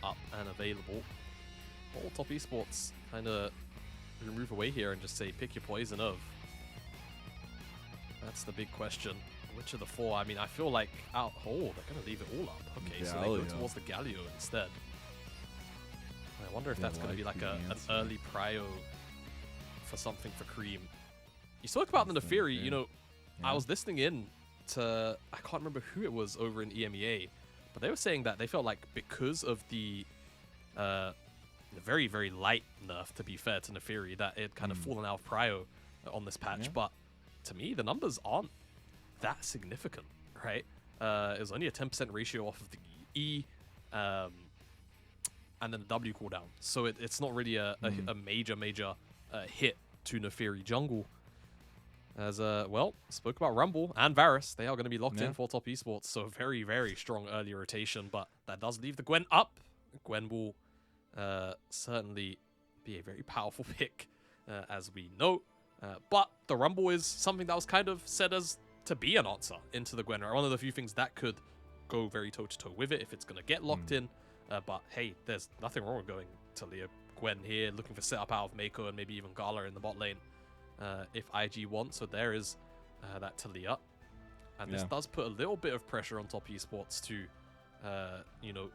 up and available. All top esports kind of move away here and just say pick your poison of. That's the big question. Which of the four? I mean, I feel like they're going to leave it all up. Okay, so they go towards the Galio instead. I wonder if that's going to be like an early prio for something for Creme. You spoke about the Neferi, you know, I was listening in to, I can't remember who it was over in EMEA, but they were saying that they felt like because of the very, very light nerf, to be fair to Neferi, that it kind of fallen out of prio on this patch. But to me, the numbers aren't that significant, right? It was only a 10% ratio off of the E, and then the W cooldown. So it's not really a major hit to Neferi jungle. As, well, spoke about Rumble and Varus. They are going to be locked in for top esports. So very, very strong early rotation. But that does leave the Gwen up. Gwen will certainly be a very powerful pick, as we know. But the Rumble is something that was kind of said as to be an answer into the Gwen. Right? One of the few things that could go very toe-to-toe with it if it's going to get locked in. But hey, there's nothing wrong with going Talia Gwen here, looking for setup out of Meiko and maybe even Gala in the bot lane if IG wants. So there is that Talia. And this does put a little bit of pressure on top esports to, you know,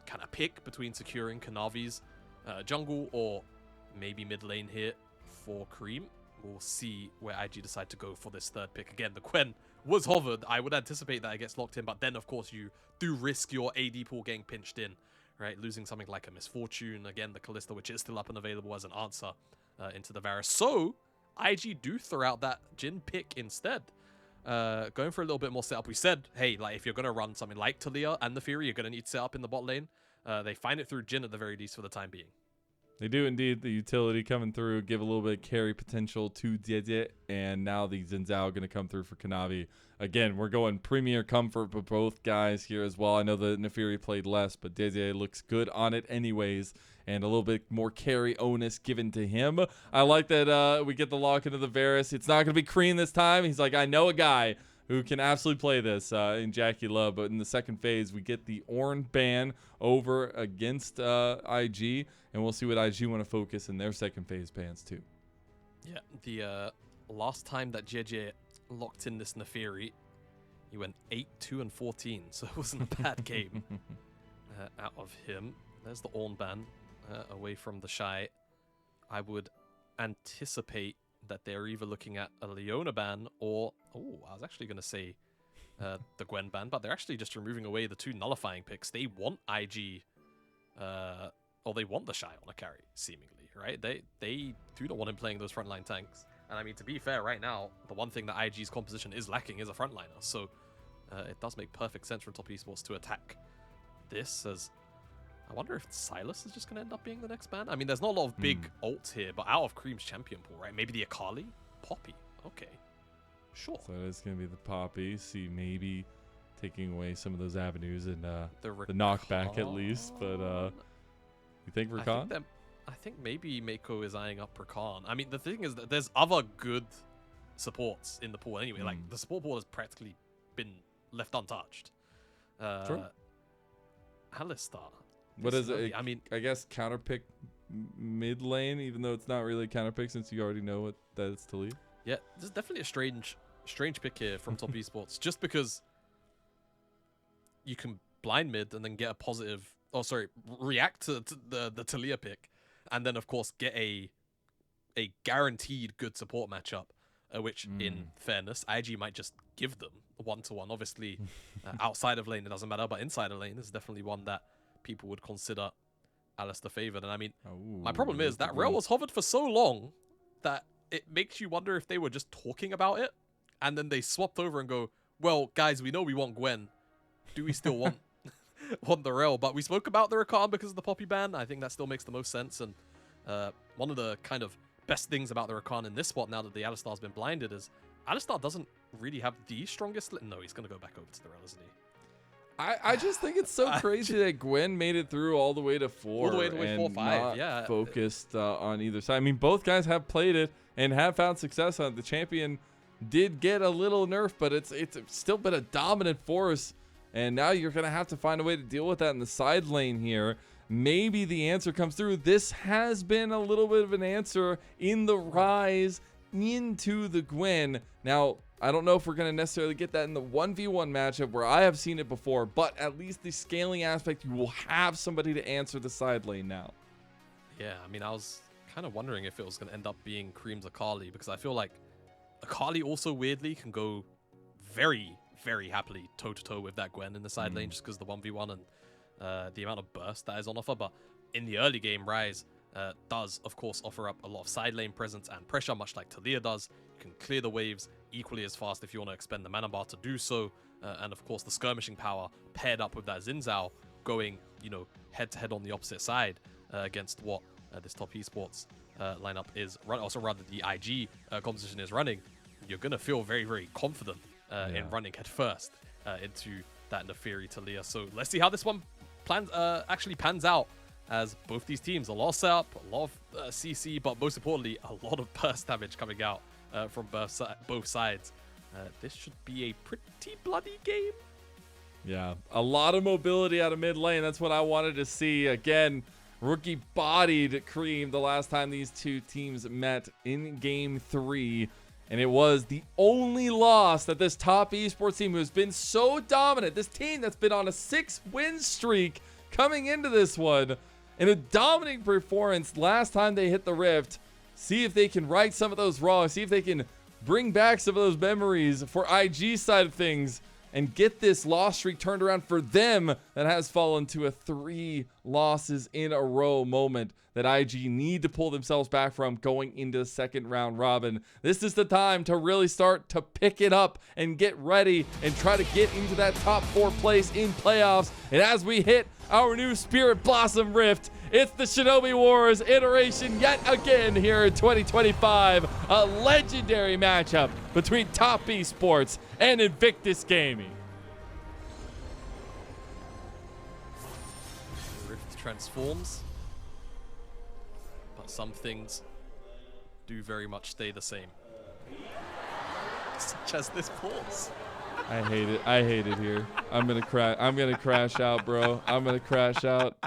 kind of pick between securing Kanavi's jungle or maybe mid lane here for Creme. We'll see where IG decide to go for this third pick. Again, the Gwen was hovered. I would anticipate that it gets locked in, but then, of course, you do risk your AD pool getting pinched in, right? Losing something like a Misfortune. Again, the Kalista, which is still up and available as an answer into the Varus. So, IG do throw out that Jhin pick instead. Going for a little bit more setup. We said, hey, like if you're going to run something like Talia and the Fury, you're going to need setup in the bot lane. They find it through Jhin at the very least for the time being. They do indeed. The utility coming through, give a little bit of carry potential to Jiejie, and now the Xin Zhao going to come through for Kanavi. Again, we're going premier comfort with both guys here as well. I know the Neferi played less, but Jiejie looks good on it anyways, and a little bit more carry onus given to him. I like that we get the lock into the Varus. It's not going to be Creme this time. He's like, I know a guy who can absolutely play this in JackeyLove. But in the second phase, we get the Ornn ban over against IG, and we'll see what IG want to focus in their second phase bans too. Yeah, the last time that Jiejie locked in this Neferi, he went 8-2-14, so it wasn't a bad game out of him. There's the Ornn ban away from TheShy. I would anticipate that they're either looking at a Leona ban or, I was actually going to say the Gwen ban, but they're actually just removing away the two nullifying picks. They want IG, or they want TheShy on a carry, seemingly, right? They do not want him playing those frontline tanks. And I mean, to be fair, right now, the one thing that IG's composition is lacking is a frontliner. So it does make perfect sense for top esports to attack this, as I wonder if Silas is just going to end up being the next ban. I mean, there's not a lot of big ults here, but out of Creme's champion pool, right? Maybe the Akali? Poppy. Okay. Sure. So it's going to be the Poppy. See, maybe taking away some of those avenues and the knockback at least. But you think Rakan? I think maybe Meiko is eyeing up Rakan. I mean, the thing is that there's other good supports in the pool anyway. Like, the support pool has practically been left untouched. True. Alistar. What is it? I mean, I guess counterpick mid lane, even though it's not really a counterpick since you already know that it's to leave. Yeah, this is definitely a strange pick here from top esports, just because you can blind mid and then get a positive. Oh, sorry, react to the Talia pick, and then of course get a guaranteed good support matchup, which in fairness, IG might just give them 1-to-1. Obviously, outside of lane it doesn't matter, but inside of lane is definitely one that people would consider Alistar favored. And I mean, my problem is that Rel was hovered for so long that it makes you wonder if they were just talking about it and then they swapped over and go, well, guys, we know we want Gwen. Do we still want the Rel? But we spoke about the Rakan because of the Poppy ban. I think that still makes the most sense. And one of the kind of best things about the Rakan in this spot now that the Alistar's been blinded is Alistar doesn't really have the strongest... No, he's going to go back over to the Rel, isn't he? I just think it's so crazy that Gwen made it through all the way to 4. All the way to 4-5, yeah. Focused on either side. I mean, both guys have played it and have found success on it. The champion did get a little nerf, but it's still been a dominant force And now you're going to have to find a way to deal with that in the side lane here. Maybe the answer comes through. This has been a little bit of an answer in the rise into the Gwen. Now, I don't know if we're going to necessarily get that in the 1v1 matchup where I have seen it before, but at least the scaling aspect, you will have somebody to answer the side lane now. Yeah, I mean, I was kind of wondering if it was going to end up being Creme's Akali, because I feel like Akali also weirdly can go very, very happily toe-to-toe with that Gwen in the side lane just because the 1v1 and the amount of burst that is on offer. But in the early game, Ryze does, of course, offer up a lot of side lane presence and pressure, much like Taliyah does. You can clear the waves equally as fast if you want to expend the mana bar to do so. And of course, the skirmishing power paired up with that Xin Zhao going, you know, head-to-head on the opposite side against what this top esports lineup is also rather the IG composition is running. You're going to feel very, very confident in running head first into that Neferi Taliyah. So let's see how this one actually pans out, as both these teams, a lot of setup, a lot of CC, but most importantly, a lot of burst damage coming out from both sides. This should be a pretty bloody game. Yeah, a lot of mobility out of mid lane. That's what I wanted to see. Again, rookie bodied Creme the last time these two teams met in game 3. And it was the only loss that this top esports team, who has been so dominant, this team that's been on a 6-win streak coming into this one, in a dominating performance last time they hit the Rift. See if they can right some of those wrongs. See if they can bring back some of those memories for IG side of things and get this loss streak turned around for them that has fallen to a 3 losses in a row moment that IG need to pull themselves back from going into the second round robin. This is the time to really start to pick it up and get ready and try to get into that top 4 place in playoffs. And as we hit our new Spirit Blossom Rift, it's the Shinobi Wars iteration yet again here in 2025. A legendary matchup between Top Esports and Invictus Gaming. Rift transforms, but some things do very much stay the same. Such as this pause. I hate it. I hate it here. I'm gonna crash. I'm gonna crash out, bro. I'm gonna crash out.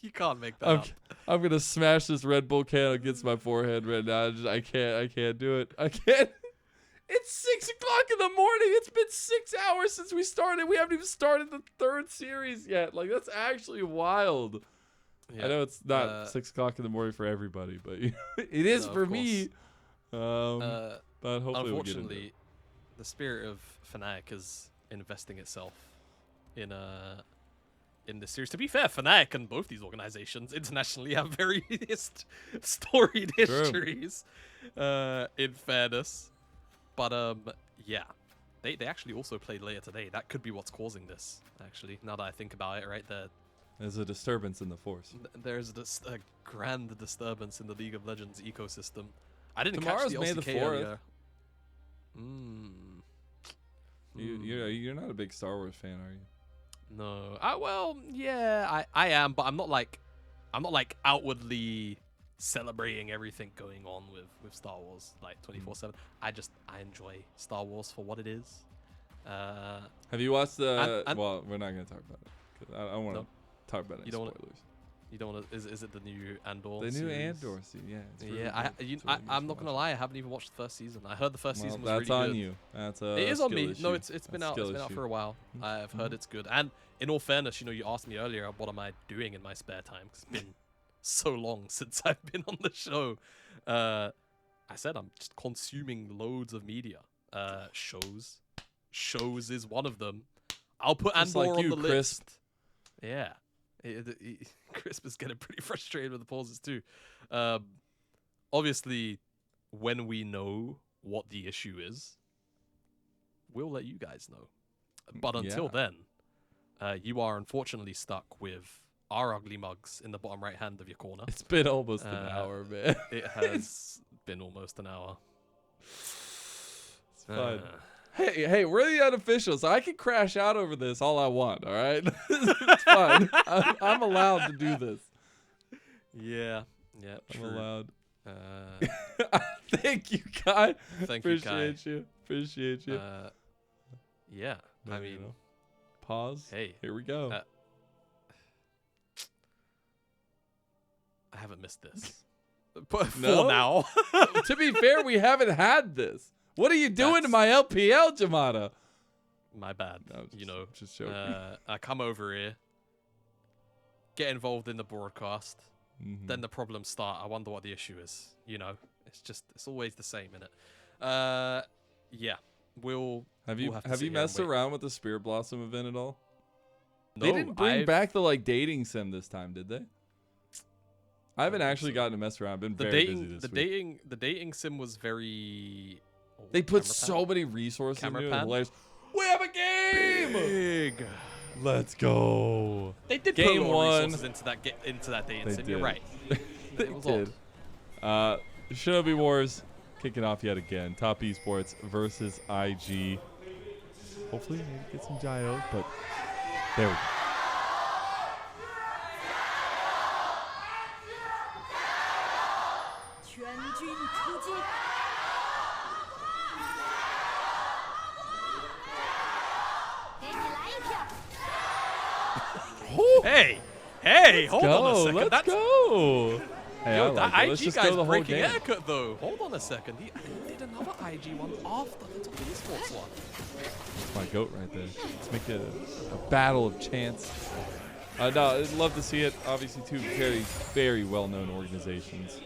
You can't make that up. I'm gonna smash this Red Bull can against my forehead right now. I can't do it. I can't. It's 6 o'clock in the morning. It's been 6 hours since we started. We haven't even started the 3rd series yet. Like, that's actually wild. Yeah. I know it's not 6 o'clock in the morning for everybody, but it is for me. But hopefully, unfortunately, the spirit of Fnatic is investing itself in this series. To be fair, Fnatic and both these organizations internationally have very storied histories. In fairness, but yeah, they actually also played later today. That could be what's causing this. Actually, now that I think about it, right there. There's a disturbance in the force. There's a grand disturbance in the League of Legends ecosystem. I didn't Tomorrow's catch the LCK May the 4th. earlier. You're not a big Star Wars fan, are you? No. Well, yeah, I am, but I'm not like outwardly celebrating everything going on with Star Wars like 24/7. I enjoy Star Wars for what it is. Have you watched the? Well, we're not gonna talk about it because I don't want to talk about any spoilers. You don't want to? Is it the new Andor? The new series? Andor series, yeah. It's really yeah. I'm not gonna lie. I haven't even watched the first season. I heard the first season was really good. That's on you. That's a. It is on me. Issue. No, it's been out. It's been out for a while. I've heard it's good. And in all fairness, you asked me earlier, what am I doing in my spare time? 'Cause it's been so long since I've been on the show. I said I'm just consuming loads of media. Shows is one of them. I'll put Andor on the list. Yeah. Crisp is getting pretty frustrated with the pauses too. Obviously, when we know what the issue is, we'll let you guys know. But until then, you are unfortunately stuck with our ugly mugs in the bottom right hand of your corner. It's been almost an hour, man. It has been almost an hour. It's fine. Hey, we're the unofficials. I can crash out over this all I want, all right? It's fine. I'm allowed to do this. Yeah, I'm allowed. Uh, Thank you, Kai. Thank you, Kai. Appreciate you. Yeah, I There mean, you go. Pause. hey, Here we go. I haven't missed this. But No? for now. To be fair, we haven't had this. What are you doing to my LPL, Jamada? My bad. No, you know, just joking. I come over here, get involved in the broadcast, then the problems start. I wonder what the issue is. You know, it's always the same, innit? Yeah, we'll Have we'll you to messed around with the Spirit Blossom event at all? No, They didn't bring back the dating sim this time, did they? I haven't actually gotten to mess around. I've been very busy this week. The dating sim was very. Oh, they put so many resources into it. We have a game. Big. Let's go. They did Game put a lot of one. resources into that dating sim. Did. You're right. They It was did. Shinobi Wars kicking off yet again. Top Esports versus IG. Hopefully maybe get some gyos, but there we go. Hey, hold on a second. Let's go. Hey, Yo, I like that it. Let's IG just guy's go the whole breaking game. haircut though. Hold on a second. He did another IG one after the top esports one. That's my goat right there. Let's make it a battle of chance. No, I'd love to see it. Obviously, two very, very well-known organizations.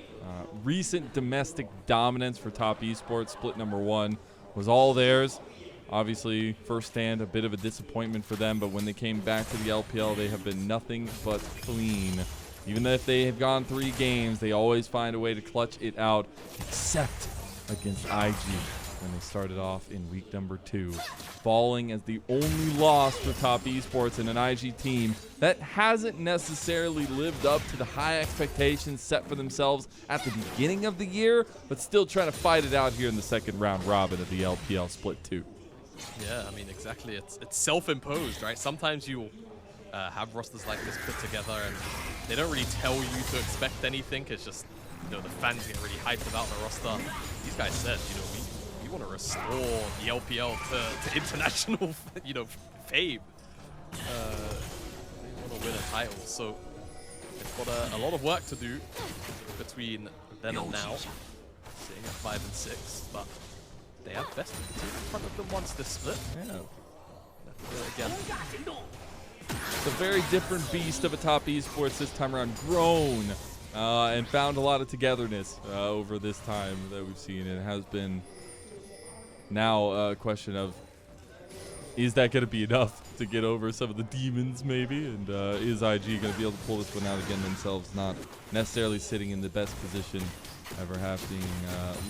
Recent domestic dominance for Top Esports, split number 1, was all theirs. Obviously, first stand, a bit of a disappointment for them, but when they came back to the LPL, they have been nothing but clean. Even if they have gone 3 games, they always find a way to clutch it out, except against IG when they started off in week number 2, falling as the only loss for Top Esports in an IG team that hasn't necessarily lived up to the high expectations set for themselves at the beginning of the year, but still trying to fight it out here in the second round robin of the LPL Split 2. Yeah, I mean, exactly. It's self-imposed, right? Sometimes you'll have rosters like this put together and they don't really tell you to expect anything. It's just, you know, the fans get really hyped about the roster. These guys said, you know, we want to restore the LPL to international, you know, fame. They want to win a title. So they've got a lot of work to do between then and now. Sitting at 5 and 6, but they have best of the team in front of them once this split. Yeah. Again. It's a very different beast of a Top Esports this time around, grown and found a lot of togetherness over this time that we've seen. It has been now a question of, is that going to be enough to get over some of the demons maybe? And is IG going to be able to pull this one out again themselves, not necessarily sitting in the best position, ever having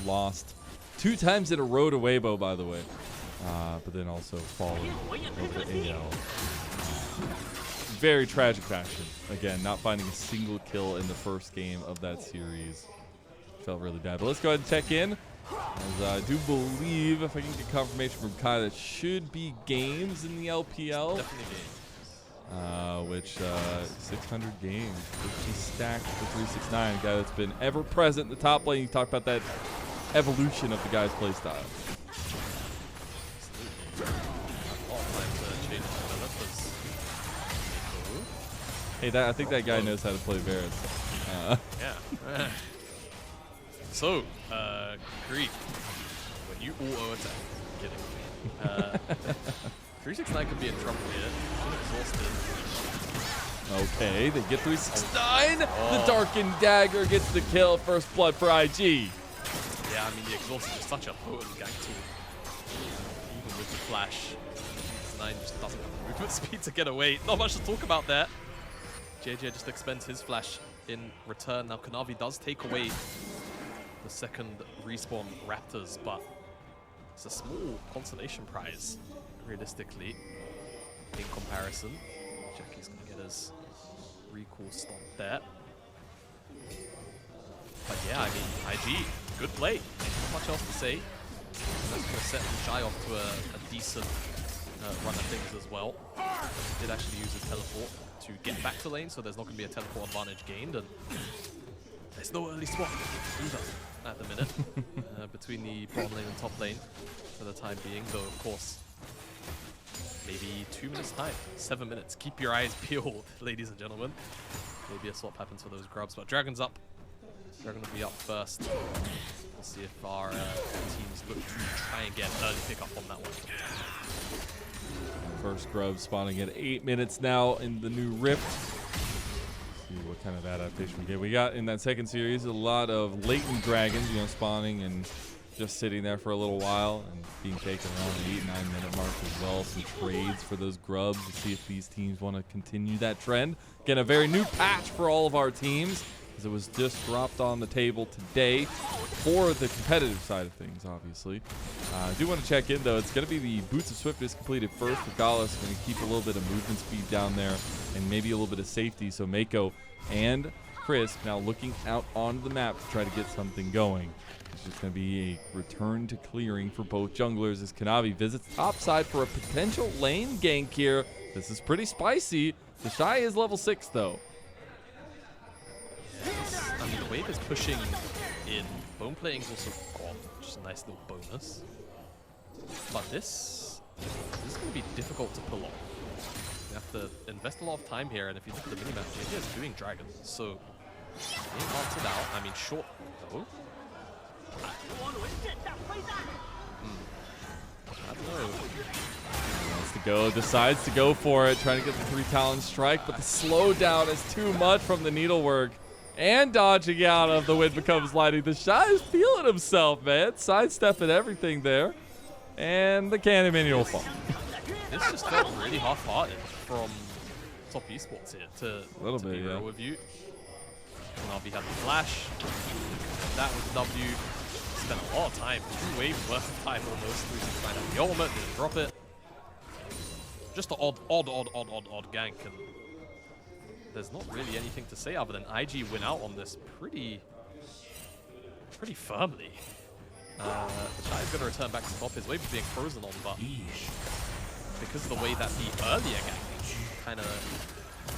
lost 2 times in a row to Weibo, by the way, but then also falling over AL. Very tragic fashion. Again, not finding a single kill in the first game of that series. Felt really bad. But let's go ahead and check in. As I do believe, if I can get confirmation from Kai, that should be games in the LPL. Definitely games. Which 600 games. 50 stacked for 369. Guy that's been ever present in the top lane. You talk about that evolution of the guy's playstyle. Hey, I think that guy knows how to play Varus. Yeah. So, Greek, when you auto-attack, kidding. 369 could be in trouble here. Exhausted. Okay, they get 369. The Darkened Dagger gets the kill. First blood for IG. Yeah, I mean, the Exhausted is such a potent gank tool. Even with the flash, 369 just doesn't have the movement speed to get away. Not much to talk about there. Jiejie just expends his flash in return. Now Kanavi does take away the second respawn Raptors, but it's a small consolation prize, realistically, in comparison. Jackie's going to get his recall stop there. But yeah, I mean, IG, good play. Not much else to say. That's going to set TheShy off to a decent run of things as well. He did actually use his teleport to get back to lane, so there's not going to be a teleport advantage gained, and there's no early swap either at the minute between the bottom lane and top lane for the time being, though of course maybe 2 minutes time, 7 minutes. Keep your eyes peeled, ladies and gentlemen. Maybe a swap happens for those grubs, but Dragon's up. Dragon will be up first. We'll see if our teams look to try and get an early pickup on that one. First grub spawning at 8 minutes now in the new Rift. See what kind of adaptation we get. We got in that second series a lot of latent dragons, you know, spawning and just sitting there for a little while and being taken around the 8-9 minute mark as well. Some trades for those grubs to see if these teams want to continue that trend. Again, a very new patch for all of our teams, as it was just dropped on the table today for the competitive side of things, obviously. I do want to check in, though. It's going to be the Boots of Swiftness completed first. For Gala is going to keep a little bit of movement speed down there and maybe a little bit of safety. So Meiko and Chris now looking out on the map to try to get something going. It's just going to be a return to clearing for both junglers as Kanavi visits topside for a potential lane gank here. This is pretty spicy. TheShy is level 6, though. I mean, the wave is pushing in. Bone plating is also gone, just a nice little bonus. But this is going to be difficult to pull off. You have to invest a lot of time here, and if you look at the minimap, Jiejie is doing dragon, so being hunted out. I mean, short though. I don't know. Wants to go, decides to go for it, trying to get the 3 Talon strike, but the slowdown is too much from the needlework. And dodging out of the wind becomes lighting. TheShy is feeling himself, man. Sidestepping everything there. And the cannon minion will fall. This just felt really half-hearted from top esports here to be real with you. Kanavi had the flash. That was W. Spent a lot of time, 2 waves worth of time almost. 369 had the ultimate, didn't drop it. Just an odd gank, and there's not really anything to say other than IG win out on this pretty firmly. TheShy's going to return back to top. His wave is being frozen on, but because of the way that the earlier gank kind of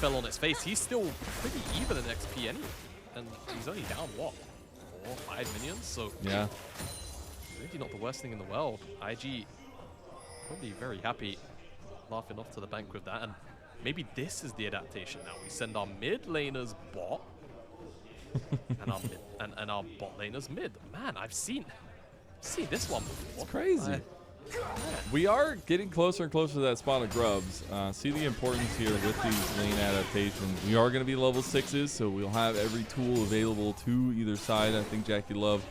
fell on its face, he's still pretty even in XP anyway, and he's only down what? 4 or 5 minions, so yeah, maybe not the worst thing in the world. IG probably very happy, laughing off to the bank with that, and maybe this is the adaptation now. We send our mid laners bot and our bot laners mid. Man, I've seen this one before. It's crazy. We are getting closer and closer to that spawn of grubs. See the importance here with these lane adaptations. We are going to be level 6s, so we'll have every tool available to either side. I think JackeyLove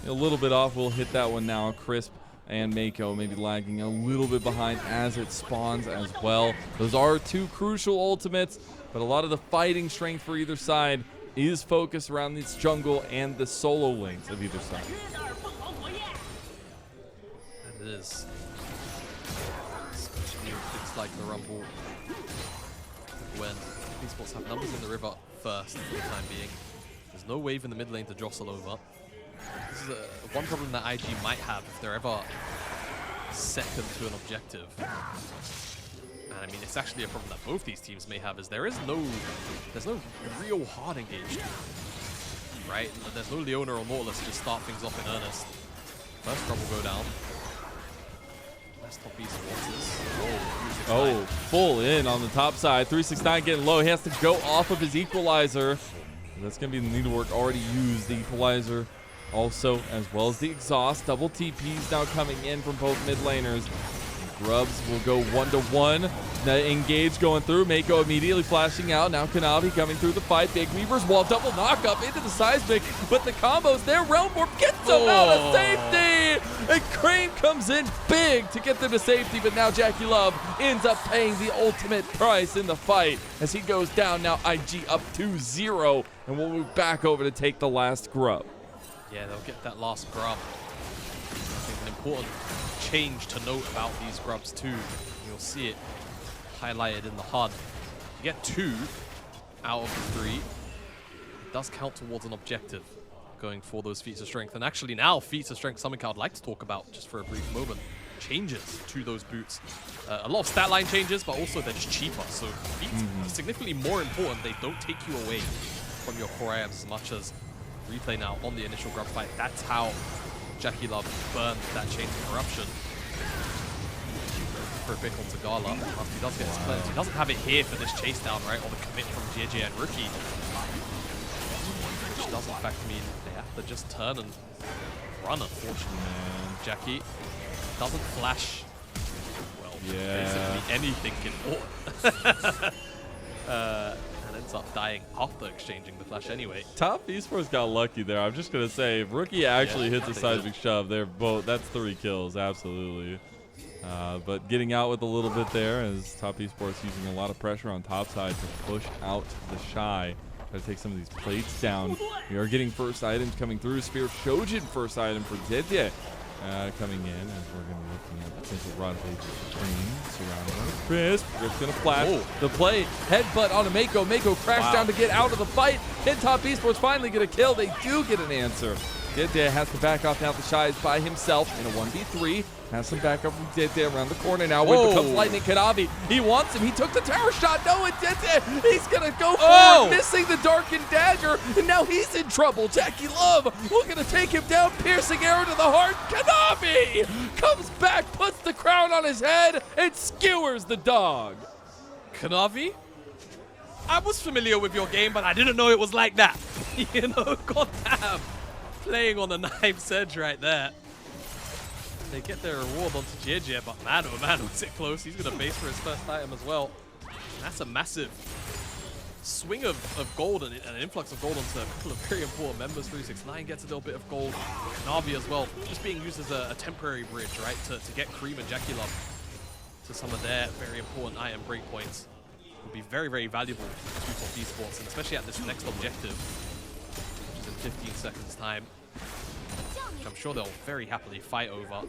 a little bit off. We'll hit that one now. Crisp and Meiko maybe lagging a little bit behind as it spawns as well. Those are 2 crucial ultimates, but a lot of the fighting strength for either side is focused around this jungle and the solo lanes of either side. It is. It's like the Rumble when Esports have numbers in the river first for the time being. There's no wave in the mid lane to jostle over. This is one problem that IG might have if they're ever second to an objective. And I mean, it's actually a problem that both these teams may have, is there's no real hard engage, right? There's no Leona or Nautilus to just start things off in earnest. First drop will go down. Top Esports. Oh, full in on the top side. 369 getting low. He has to go off of his equalizer. That's going to be the needlework already used. The equalizer also, as well as the exhaust. Double TPs now coming in from both mid laners. Grubs will go 1-to-1. The engage going through. Meiko immediately flashing out. Now Kanavi coming through the fight. Big Weaver's wall double knock up into the seismic. But the combos there. Realm Warp gets them out of safety. And Creme comes in big to get them to safety. But now JackeyLove ends up paying the ultimate price in the fight as he goes down. Now IG up 2-0. And we'll move back over to take the last grub. Yeah, they'll get that last grub. I think an important change to note about these grubs too. You'll see it highlighted in the HUD. You get 2 out of the 3. It does count towards an objective going for those feats of strength. And actually now, feats of strength, something I'd like to talk about just for a brief moment. Changes to those boots. A lot of stat line changes, but also they're just cheaper. So feats are significantly more important. They don't take you away from your core items as much as replay now on the initial grub fight. That's how JackeyLove burned that chain of corruption. for a pick onto Gala. He does get his cleanse. He doesn't have it here for this chase down, right? Or the commit from Jiejie and Rookie. Which does in fact mean they have to just turn and run, unfortunately. Jackie doesn't flash. Well, basically anything can and ends up dying after exchanging the flash anyway. Top Esports got lucky there. I'm just going to say, if Rookie actually hits a seismic shove, they're both, that's 3 kills, absolutely. But getting out with a little bit there as Top Esports using a lot of pressure on top side to push out TheShy. Try to take some of these plates down. We are getting first items coming through. Spear Shojin first item for Jiejie. Coming in as we're going to be looking at potential rod of Creme surrounding on Crisp. Crisp going to flash the play. Headbutt onto Meiko. Meiko crashed down to get out of the fight. And Top Esports finally get a kill. They do get an answer. Jiejie has to back off now. TheShy is by himself in a 1v3. Has some backup from Jiejie around the corner now. Wait, becomes Lightning Kanavi. He wants him. He took the tower shot. No, and Jiejie, he's going to go for it, missing the darkened dagger. And now he's in trouble. JackeyLove looking to take him down. Piercing arrow to the heart. Kanavi comes back, puts the crown on his head, and skewers the dog. Kanavi, I was familiar with your game, but I didn't know it was like that. You know, goddamn. Playing on the knife's edge right there. They get their reward onto Jiejie, but man, oh man, was it close. He's going to base for his first item as well. And that's a massive swing of gold and an influx of gold onto a couple of very important members. 369 gets a little bit of gold. Kanavi as well, just being used as a temporary bridge, right, to get Creme and JackeyLove to some of their very important item breakpoints. Would be very, very valuable to Top Esports, and especially at this next objective, which is in 15 seconds time. Which I'm sure they'll very happily fight over,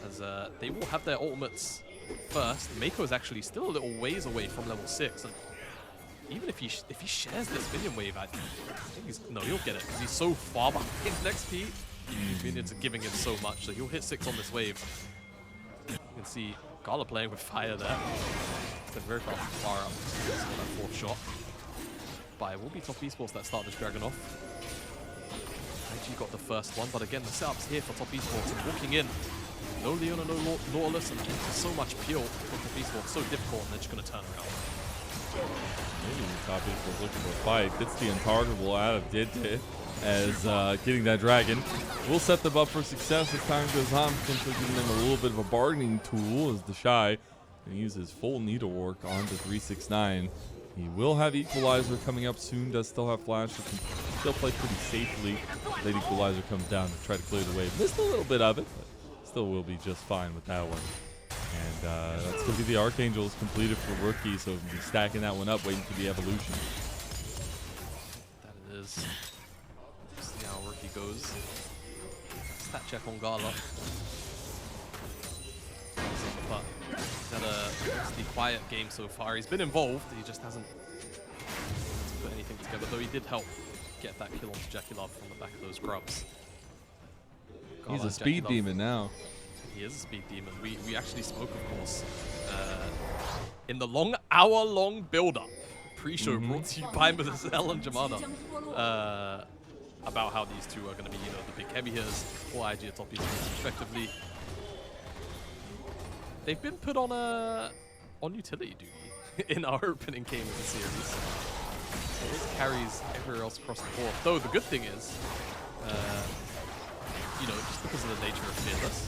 as they will have their ultimates first. Meiko is actually still a little ways away from level 6, and even if he shares this minion wave, I think he'll get it because he's so far behind XP. These minions are giving him so much, so he'll hit 6 on this wave. You can see Gala playing with fire there. It's very far up that 4th shot. But it will be Top Esports that start this dragon off. IG got the first one, but again, the setup's here for Top Esports. And walking in, no Leona, no Lawless, and so much peel for Top Esports, so difficult, and they're just going to turn around. Maybe Top Esports looking for a fight. Gets the intargetable out of Jiejie as getting that dragon. Will set them up for success as time goes on, potentially giving them a little bit of a bargaining tool as TheShy uses full needlework onto 369. He will have Equalizer coming up soon, does still have Flash, so can still play pretty safely. Late Equalizer comes down to try to clear the wave. Missed a little bit of it, but still will be just fine with that one. And that's going to be the Archangels completed for Rookie, so we'll be stacking that one up, waiting for the evolution. That it is. See how Rookie goes. Stat check on Gala. But he's had a mostly quiet game so far. He's been involved, he just hasn't put anything together, though he did help get that kill onto JackeyLove from the back of those grubs. He's a speed demon now. He is a speed demon. We actually spoke, of course, in the hour-long build-up, pre-show brought to you by Mazel and Jamada, about how these two are going to be, the big heavy hitters for IG and Top Esports, respectively. They've been put on utility duty in our opening game of the series. There's carries everywhere else across the board. Though the good thing is, just because of the nature of Fearless,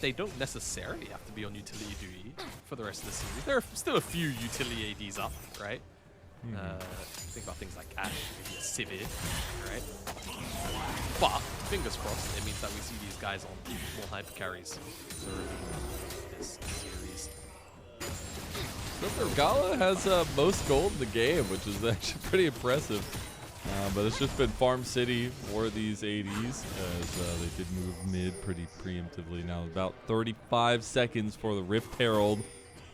they don't necessarily have to be on utility duty for the rest of the series. There are still a few utility ADs up, right? Think about things like Ash, maybe a Sivir, right? But fingers crossed, it means that we see these guys on more hyper carries for this series. Gala has most gold in the game, which is actually pretty impressive. But it's just been Farm City for these ADs as they did move mid pretty preemptively. Now about 35 seconds for the Rift Herald.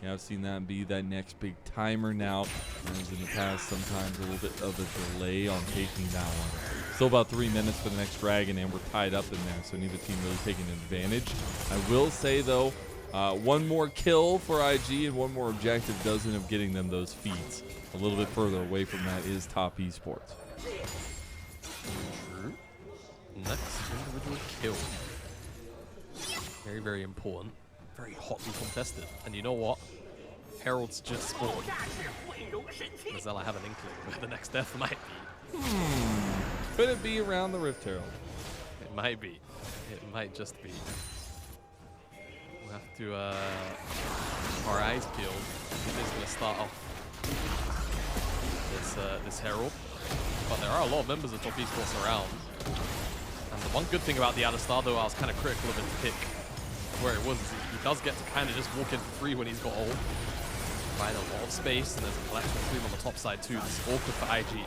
Yeah, I've seen that be that next big timer now. As in the past, sometimes a little bit of a delay on taking that one. Still about 3 minutes for the next dragon, and we're tied up in there, so neither team really taking advantage. I will say, though, one more kill for IG and one more objective does end up getting them those feats. A little bit further away from that is Top Esports. Next individual kill. Very, very important. very hotly contested. And you know what? Herald's just spawned. Mazel, I have an inkling where the next death might be. Could it be around the Rift Herald? It might be. It might just be. We'll have to our eyes peeled. It is going to start off this Herald. But there are a lot of members of top esports around. And the one good thing about the Alistar, though, I was kind of critical of his pick where it was, is he does get to kind of just walk in for free when he's got ult. Find a lot of space, and there's a collection of Creme on the top side, too. This is awkward for IG.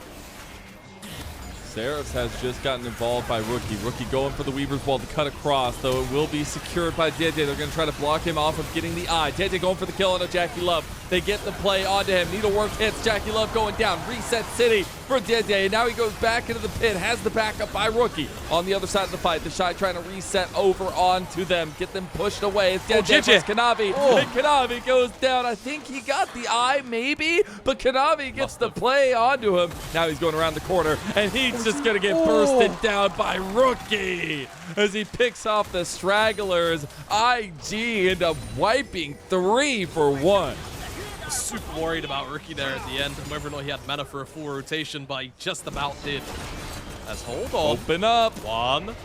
Seraphs has just gotten involved by Rookie. Rookie going for the Weaver's Wall to cut across, though it will be secured by Jiejie. They're going to try to block him off of getting the eye. Jiejie going for the kill on a JackeyLove. They get the play onto him. Needlework hits. JackeyLove going down. Reset City for Jiejie. And now he goes back into the pit. Has the backup by Rookie. On the other side of the fight, TheShy trying to reset over onto them. Get them pushed away. It's Jiejie versus Kanavi. And Kanavi goes down. I think he got the eye, maybe. But Kanavi gets the play onto him. Now he's going around the corner. And he's just going to get bursted down by Rookie as he picks off the stragglers. IG end up wiping 3 for 1. Super worried about Rookie there at the end, and whether or not he had mana for a full rotation, but he just about did. As hold on. Open up. One.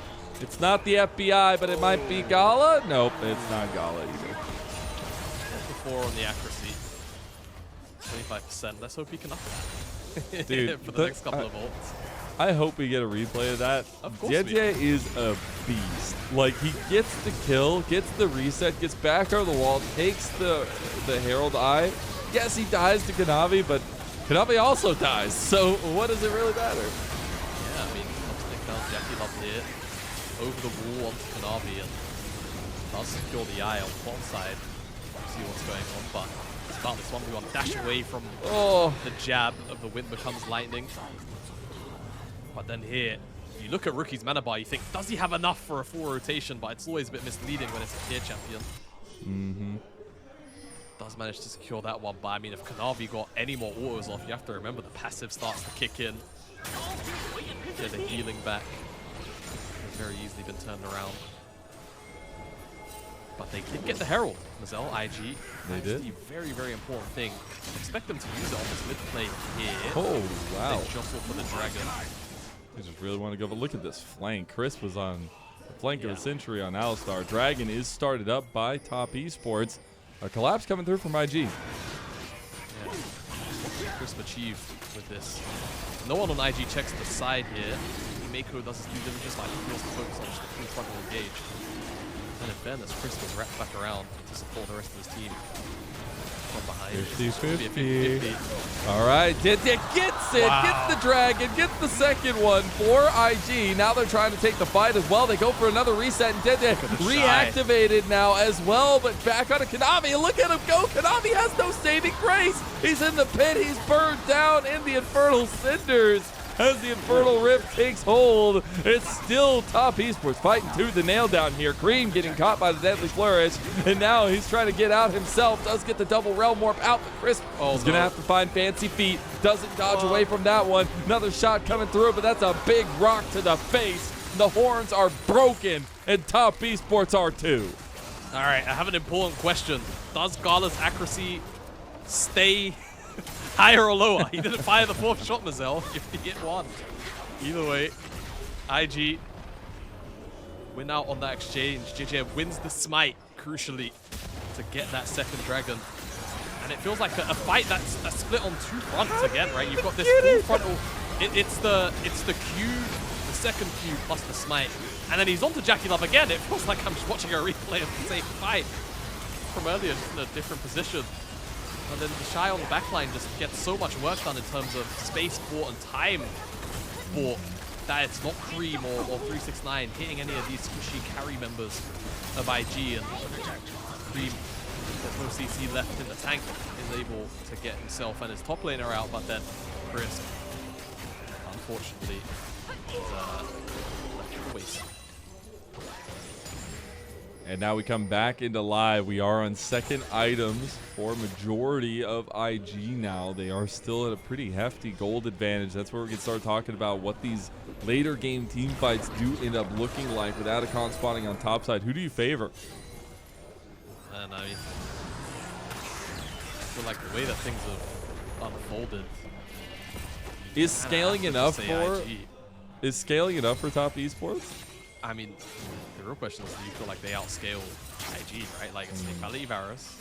It's not the FBI, but it might be Gala. Nope, it's not Gala either. 4 on the accuracy. 25%. Let's hope he can up that. Dude, for the next couple of ults. I hope we get a replay of that. Of course Jiejie is a beast. Like, he gets the kill, gets the reset, gets back over the wall, takes the Herald Eye. Yes, he dies to Kanavi, but Kanavi also dies. So what does it really matter? Yeah, I mean, let's take down JackeyLove here. Over the wall onto Kanavi, and does secure the eye on the bottom side. See what's going on, but it's about this 1v1. Dash away from the jab of the wind becomes lightning. But then here, you look at Rookie's mana bar, you think, does he have enough for a full rotation? But it's always a bit misleading when it's a tier champion. Does manage to secure that one, but I mean, if Kanavi got any more autos off, you have to remember the passive starts to kick in. Get the healing back. It's very easily been turned around. But they did get the Herald, Mazel, IG. They That's did. the very, very important thing. Expect them to use it on this mid plane here. Oh, wow. They jostle for the dragon. I just really want to go, but look at this flank. Chris was on the flank of the century on Alistar. Dragon is started up by Top Esports. A collapse coming through from IG. Yeah. Crisp achieved with this. No one on IG checks the side here. Meiko does his due diligence, but he wants to focus on just the full frontal engage. And in fairness, Chris was wrapped back around to support the rest of his team. From behind. 50-50. All right, Jiejie gets it, gets the dragon, gets the second one for IG. Now they're trying to take the fight as well. They go for another reset, and Jiejie reactivated now as well, but back on to Kanavi. Look at him go. Kanavi has no saving grace. He's in the pit. He's burned down in the Infernal Cinders. As the Infernal Rift takes hold, it's still Top Esports fighting tooth and nail down here. Creme getting caught by the Deadly Flourish, and now he's trying to get out himself. Does get the double Realm Warp out, but Crisp is going to have to find Fancy Feet. Doesn't dodge away from that one. Another shot coming through, but that's a big rock to the face. The horns are broken, and Top Esports are too. All right, I have an important question. Does Gala's accuracy stay higher or lower? He didn't fire the 4th shot, Mazel. He hit 1. Either way, IG win out on that exchange. Jiejie wins the smite, crucially, to get that second dragon. And it feels like a fight that's split on 2 fronts again, right? You've got this full frontal. It's the Q, the second Q plus the smite. And then he's on to JackeyLove again. It feels like I'm just watching a replay of the same fight from earlier, just in a different position. And then TheShy on the backline just gets so much work done in terms of space bought and time bought that it's not Creme or 369 hitting any of these squishy carry members of IG. And Creme, there's no CC left in the tank, is able to get himself and his top laner out, but then Chris, unfortunately, is left to the wayside. And now we come back into live. We are on second items for majority of IG now. They are still at a pretty hefty gold advantage. That's where we can start talking about what these later game team fights do end up looking like with Atacon spawning on top side. Who do you favor? And I mean, I feel like the way that things have unfolded is scaling enough for IG. Is scaling enough for top esports? I mean, the real question is, do you feel like they outscale IG, right? Like, it's Fatality Varus.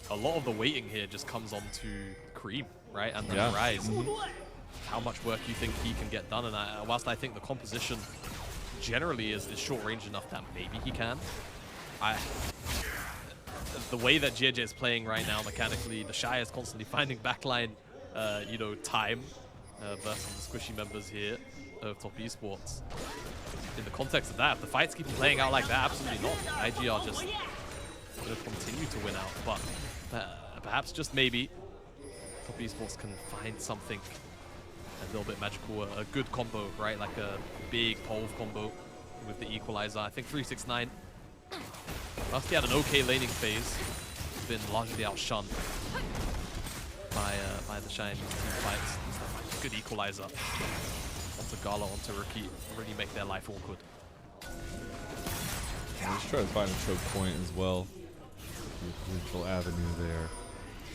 A lot of the waiting here just comes on to Creme, right? And then Rise. How much work you think he can get done? And whilst I think the composition generally is short range enough that maybe he can, the way that Jiejie is playing right now mechanically, TheShy is constantly finding backline, you know, time versus the squishy members here of top esports. In the context of that, if the fights keep playing out like that, absolutely not. IG are just going to continue to win out, but perhaps just maybe top esports can find something a little bit magical, a good combo, right? Like a big pole combo with the equalizer. I think 369, whilst he had an okay laning phase, he's been largely outshunned by TheShy in these team fights. He's a good equalizer onto Gala, onto Rookie, really make their life awkward. Let's try to find a choke point as well. The potential avenue there.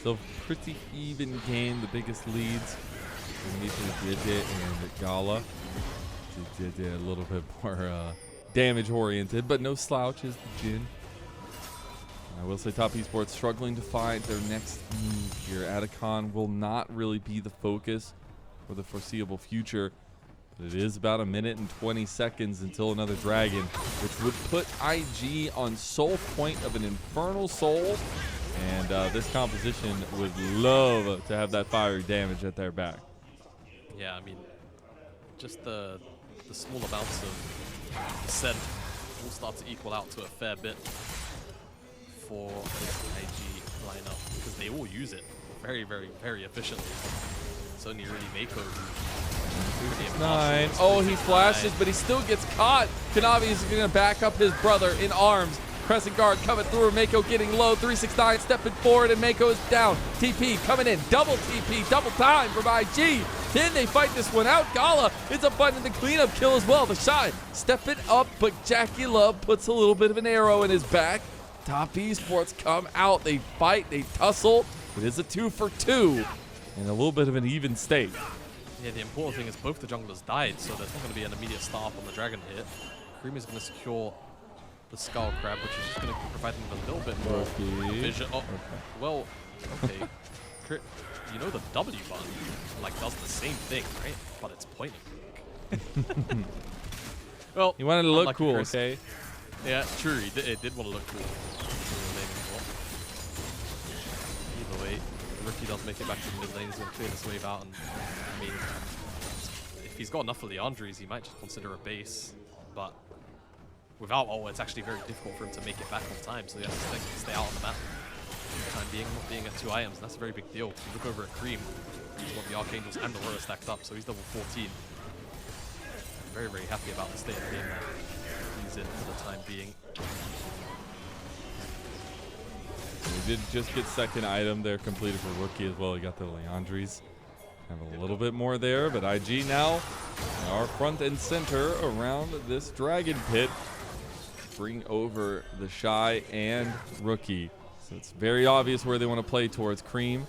So pretty even game, the biggest leads. Jiejie and Gala. Jiejie a little bit more damage oriented, but no slouches to Jin. I will say top esports struggling to find their next move here. Atacon will not really be the focus for the foreseeable future. But it is about 1 minute and 20 seconds until another dragon, which would put IG on soul point of an Infernal Soul. And this composition would love to have that fiery damage at their back. Yeah, I mean, just the small amounts of percent will start to equal out to a fair bit for this IG lineup, because they all use it very, very, very efficiently. It's only really Meiko who... 9. Oh, he flashes, but he still gets caught. Kanavi is going to back up his brother in arms. Crescent guard coming through, Meiko getting low, 369 stepping forward, and Meiko is down. TP coming in, double TP, double time from IG. Can they fight this one out? Gala is a button in the cleanup kill as well. TheShy stepping up, but JackeyLove puts a little bit of an arrow in his back. Top esports come out, they fight, they tussle. It is a 2 for 2 and a little bit of an even state. Yeah, the important thing is both the junglers died, so there's not going to be an immediate start up on the dragon here. Creme is going to secure the Skull Crab, which is just going to provide them with a little bit more vision. Oh, well, okay. You know the W button like does the same thing, right? But it's pointing. Well, he wanted to look cool, Chris. okay? Yeah, true. It did want to look cool. Either way, Rookie does make it back to the mid lane. He's going to clear this wave out, and I mean, if he's got enough of the Leandries, he might just consider a base, but without it's actually very difficult for him to make it back on time, so he has to stay out on the map for the time being, not being at 2 items, and that's a very big deal. If you look over at Creme, he's got the Archangels and the Aurora stacked up, so he's level 14. Very, very happy about the state of the game that he's in for the time being. We did just get second item there completed for Rookie as well. He got the Leandries. Have a little bit more there, but IG now are front and center around this dragon pit. Bring over TheShy and Rookie. So it's very obvious where they want to play towards. Creme,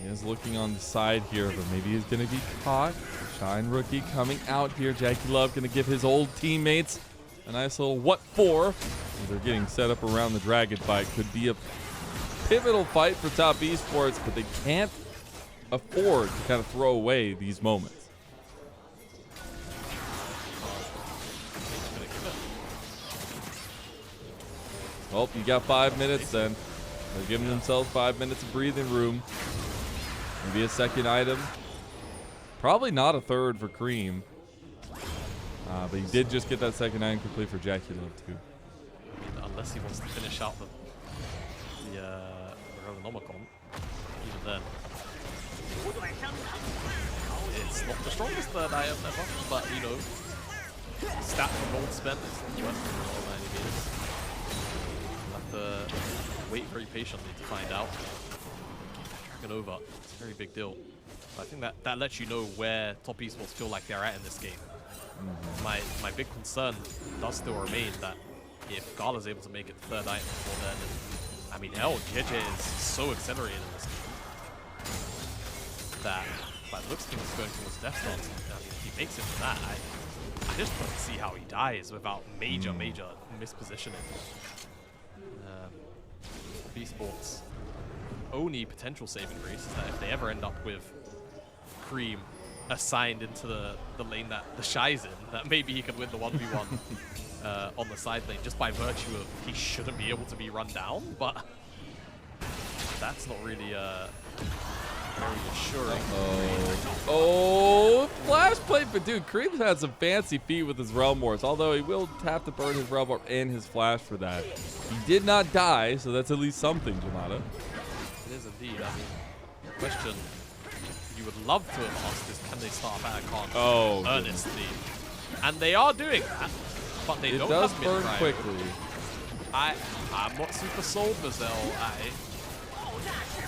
he is looking on the side here, but maybe he's going to be caught. TheShy and Rookie coming out here. JackeyLove going to give his old teammates a nice little what for. They're getting set up around the dragon fight. Could be a pivotal fight for top esports, but they can't afford to kind of throw away these moments. Well, you got 5 minutes then. They're giving themselves 5 minutes of breathing room. Maybe a second item. Probably not a third for Creme. But he did just get that second item complete for JackeyLove too. Unless he wants to finish out the Renomicon, even then. It's not the strongest third item ever, but you know, stat for gold spent is worth it by any means. We'll have to wait very patiently to find out. Dragon over, it's a very big deal. But I think that lets you know where top esports feel like they're at in this game. My big concern does still remain that if Gala's able to make it the third item before then, and I mean, hell, Jiejie is so accelerated in this game that by the looks of things is going towards Death Stance. I mean, if he makes it to that, I just don't see how he dies without major mispositioning. Esports' only potential saving grace is that if they ever end up with Creme assigned into the lane that TheShy's in, that maybe he could win the 1v1 on the side lane just by virtue of he shouldn't be able to be run down, but that's not really very assuring. Oh, flash play, but dude, Creme's had some fancy feet with his Realm Wars, although he will have to burn his Realm Warp and his flash for that. He did not die, so that's at least something, Jamada. It is indeed. I mean, the question you would love to have asked is, can they start Atacon earnestly? And they are doing that, but they don't have burn quickly. I'm not super sold, Mazel.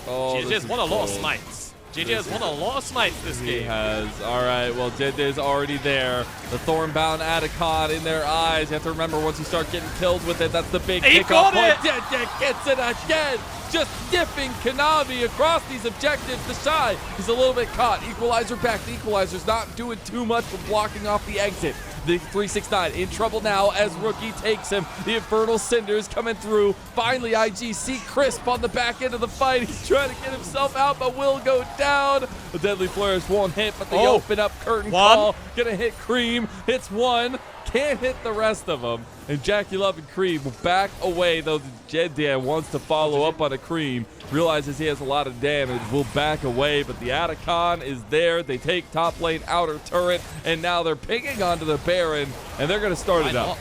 Oh, Jiejie has won a lot of smites. Jiejie has won a lot of smites this game. He has. All right, well, Jiejie's already there. The Thornbound Atacon in their eyes. You have to remember, once you start getting killed with it, that's the big kickoff point. Jiejie gets it again. Just dipping Kanavi across these objectives. TheShy, he's a little bit caught. Equalizer back. The Equalizer's not doing too much for blocking off the exit. The 369 in trouble now as Rookie takes him. The Infernal Cinders coming through. Finally, IG see Crisp on the back end of the fight. He's trying to get himself out, but will go down. The Deadly Flourish won't hit, but they open up curtain call. Gonna hit Creme. Hits one. Can't hit the rest of them. And JackeyLove and Creme will back away, though Jiejie wants to follow up on a Creme. Realizes he has a lot of damage, will back away, but the Atacon is there. They take top lane outer turret, and now they're pinging onto the Baron, and they're going to start it up.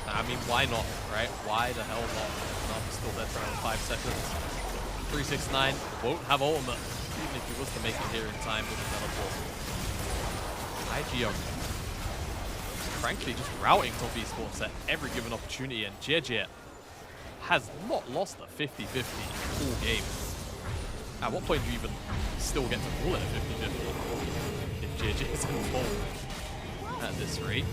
I mean, why not, right? Why the hell not? I'm still dead for around 5 seconds. 369 won't have ultimate, even if he was to make it here in time with the teleport. IG frankly just routing top esports at every given opportunity, and Jiejie has not lost a 50-50 all game. At what point do you even still get to call it a 50-50 if Jiejie is involved at this rate?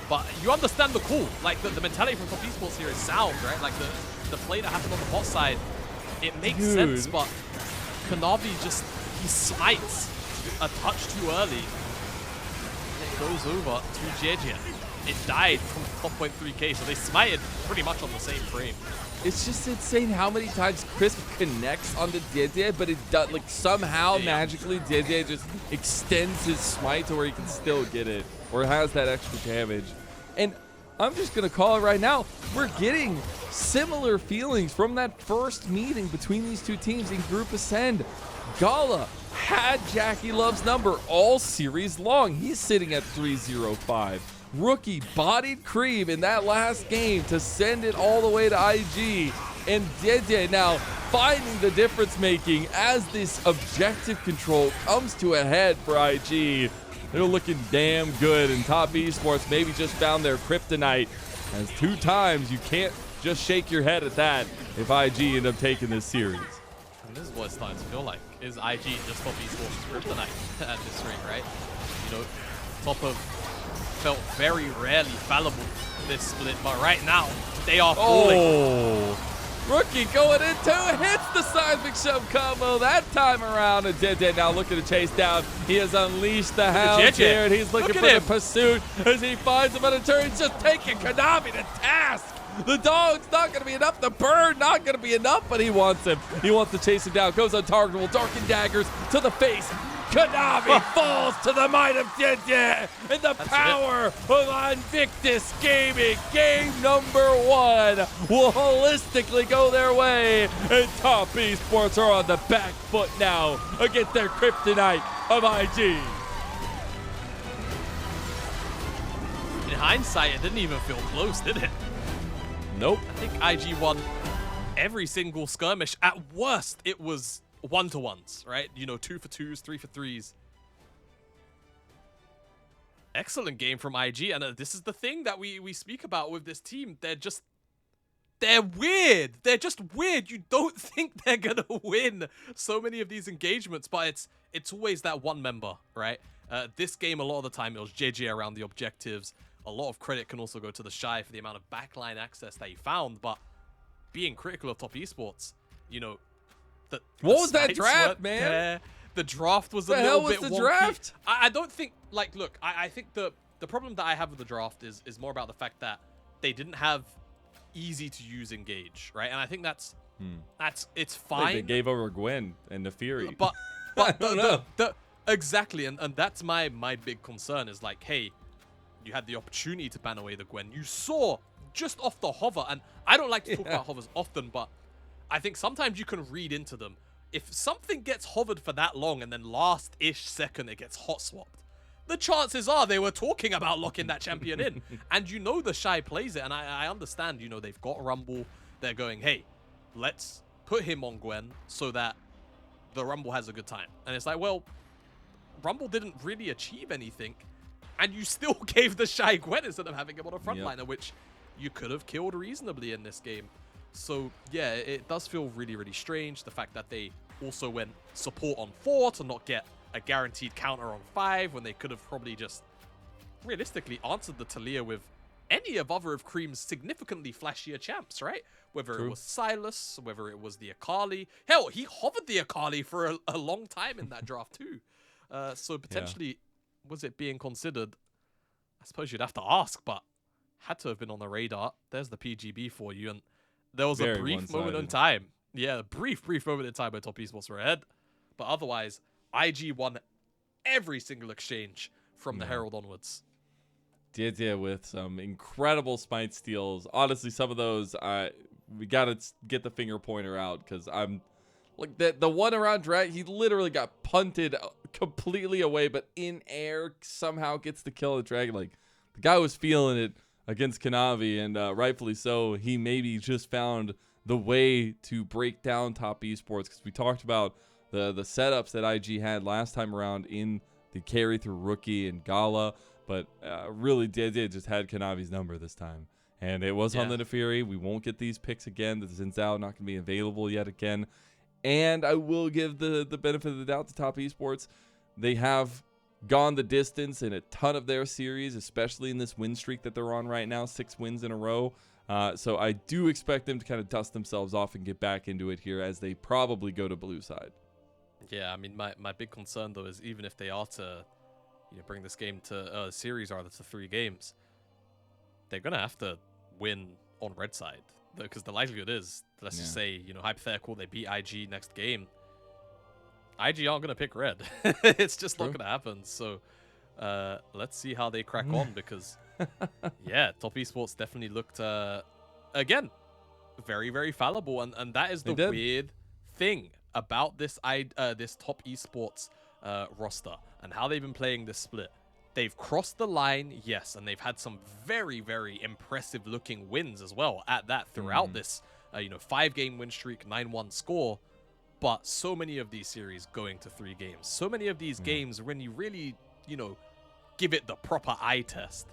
But you understand the call. Like, the mentality from top esports here is sound, right? Like, the play that happened on the bot side, it makes sense, but Kanavi he smites a touch too early. It goes over to Jiejie. It died from 12.3k, so they smited pretty much on the same frame. It's just insane how many times Crisp connects onto Jiejie, but it does, like, somehow magically Jiejie just extends his smite to where he can still get it, or has that extra damage. And I'm just gonna call it right now, we're getting similar feelings from that first meeting between these two teams in Group Ascend. Gala had JackeyLove's number all series long. He's sitting at 305. Rookie bodied Creme in that last game to send it all the way to IG. And Jiejie now finding the difference making as this objective control comes to a head for IG. They're looking damn good, and top esports maybe just found their kryptonite, as 2 times you can't just shake your head at that if IG end up taking this series. And this is what it's starting to feel like. Is IG just top esports kryptonite at this rate, right? You know, top of felt very rarely fallible this split, but right now they are falling. Oh, Rookie going into it, hits the seismic shove combo that time around, and Jiejie now looking to chase down. He has unleashed the hound here, and he's looking for the pursuit as he finds him on a turn. He's just taking Kanavi to task. The dog's not going to be enough. The bird not going to be enough, but he wants him. He wants to chase him down. Goes untargetable. Darkened daggers to the face. Kanavi falls to the might of Jiejie, and the power of Invictus Gaming. Game number 1 will holistically go their way, and top esports are on the back foot now against their kryptonite of IG. In hindsight, it didn't even feel close, did it? Nope. I think IG won every single skirmish. At worst, it was 1-to-1s, right? You know, 2 for 2s, 3 for 3s. Excellent game from IG, and this is the thing that we speak about with this team. They're weird. They're just weird. You don't think they're gonna win so many of these engagements, but it's always that one member, right? This game, a lot of the time, it was Jiejie around the objectives. A lot of credit can also go to TheShy for the amount of backline access that he found, but being critical of top esports, you know, what was that smites draft, weren't man? there. The draft was a The little hell was bit the wonky. draft? I don't think, like, look, I think the problem that I have with the draft is more about the fact that they didn't have easy to use engage, right? And I think it's fine. They gave over Gwen and Nefiri. But I don't know. Exactly, and that's my big concern is like, hey, you had the opportunity to ban away the Gwen. You saw just off the hover, and I don't like to talk about hovers often, but I think sometimes you can read into them. If something gets hovered for that long and then last-ish second it gets hot swapped, the chances are they were talking about locking that champion in. And you know TheShy plays it, and I understand, you know, they've got Rumble. They're going, hey, let's put him on Gwen so that the Rumble has a good time. And it's like, well, Rumble didn't really achieve anything, and you still gave TheShy Gwen instead of having him on a frontliner, which you could have killed reasonably in this game. So, yeah, it does feel really, really strange. The fact that they also went support on 4 to not get a guaranteed counter on 5 when they could have probably just realistically answered the Talia with any of Creme's significantly flashier champs, right? Whether it was Silas, whether it was the Akali. Hell, he hovered the Akali for a long time in that draft too. So potentially, was it being considered? I suppose you'd have to ask, but had to have been on the radar. There's the PGB for you, and there was a brief moment in time. Yeah, a brief moment in time where top esports were ahead. But otherwise, IG won every single exchange from the Herald onwards. Jiejie with some incredible smite steals. Honestly, some of those, we got to get the finger pointer out, because I'm like the one around Drag, he literally got punted completely away, but in air somehow gets the kill of the Dragon. Like, the guy was feeling it against Kanavi, and rightfully so. He maybe just found the way to break down top esports, because we talked about the setups that IG had last time around in the carry through rookie and Gala, but really Jiejie just had Kanavi's number this time, and it was on the Nefiri. We won't get these picks again. The Zinzao not going to be available yet again, and I will give the benefit of the doubt to top esports. They have gone the distance in a ton of their series, especially in this win streak that they're on right now, 6 wins in a row. So I do expect them to kind of dust themselves off and get back into it here, as they probably go to blue side. Yeah, I mean, my big concern, though, is even if they are to bring this game to series, rather, to 3 games, they're going to have to win on red side. Because the likelihood is, let's just say, hypothetical, they beat IG next game. IG aren't going to pick red. It's just not going to happen. So let's see how they crack on, because, yeah, top esports definitely looked, again, very, very fallible. And that is the weird thing about this top esports roster and how they've been playing this split. They've crossed the line, yes, and they've had some very, very impressive looking wins as well at that throughout this 5-game win streak, 9-1 score. But so many of these series going to 3 games. So many of these games, when you really, give it the proper eye test,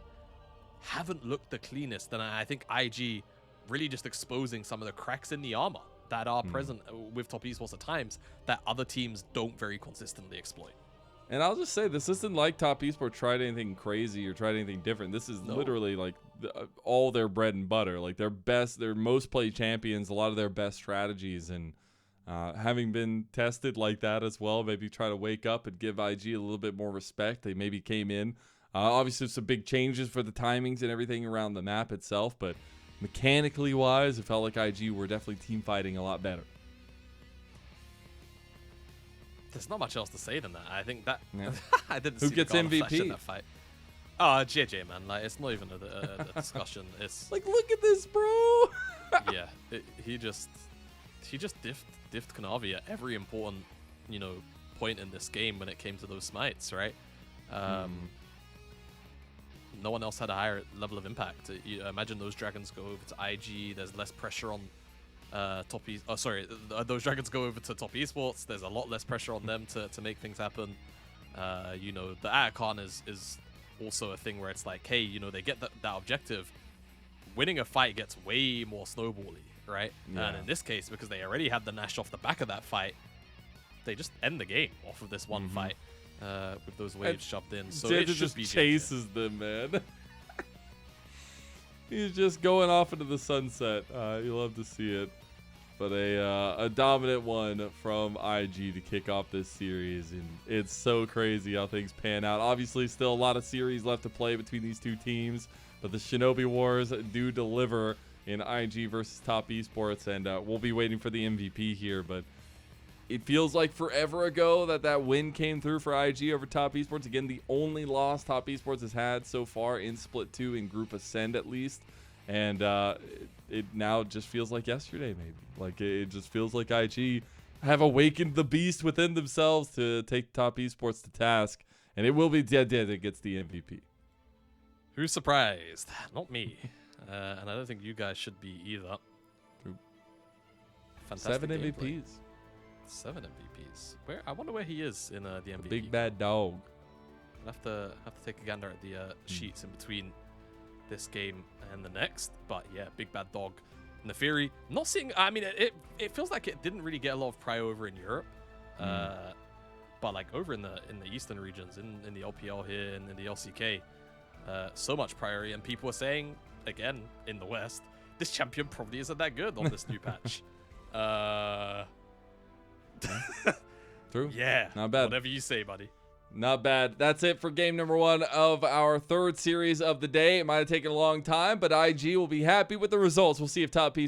haven't looked the cleanest. And I think IG really just exposing some of the cracks in the armor that are present with top esports at times that other teams don't very consistently exploit. And I'll just say, this isn't like top esports tried anything crazy or tried anything different. This is literally like all their bread and butter, like their most played champions, a lot of their best strategies, and having been tested like that as well, maybe try to wake up and give IG a little bit more respect. They maybe came in, obviously some big changes for the timings and everything around the map itself, but mechanically wise, it felt like IG were definitely team fighting a lot better. There's not much else to say than that. I think that I didn't Who see gets the Gala flash in MVP? that fight. Oh, Jiejie, man. Like, it's not even a discussion. It's like, look at this, bro. Yeah, he just diffed Kanavi at every important point in this game when it came to those smites, right? No one else had a higher level of impact. You imagine those dragons go over to IG. There's less pressure on those dragons go over to top esports. There's a lot less pressure on them to make things happen. The Atacon is also a thing where it's like, hey, they get that objective. Winning a fight gets way more snowbally, right? Yeah. And in this case, because they already had the Nash off the back of that fight, they just end the game off of this one fight with those waves shoved in. So it just be chases them, man. He's just going off into the sunset. You love to see it. But a dominant one from IG to kick off this series. And it's so crazy how things pan out. Obviously, still a lot of series left to play between these two teams. But the Shinobi Wars do deliver in IG versus Top Esports. And we'll be waiting for the MVP here. But it feels like forever ago that win came through for IG over Top Esports. Again, the only loss Top Esports has had so far in Split 2 in Group Ascend at least. And it now just feels like yesterday maybe. Like it just feels like IG have awakened the beast within themselves to take Top Esports to task. And it will be Dead that gets the MVP. Who's surprised? Not me. And I don't think you guys should be either. True. Fantastic 7 gameplay. MVPs. 7 MVPs. I wonder where he is in the MVP. The big bad dog. I'll have to take a gander at the sheets in between this game and the next. But yeah, big bad dog. Nefiri. Not seeing. I mean, it feels like it didn't really get a lot of prio over in Europe. But like over in the eastern regions, in the LPL here and in the LCK, so much priority. And people are saying again in the West, this champion probably isn't that good on this new patch. True. Yeah. Not bad. Whatever you say, buddy. Not bad. That's it for game number 1 of our 3rd series of the day. It might have taken a long time, but IG will be happy with the results. We'll see if Top Esports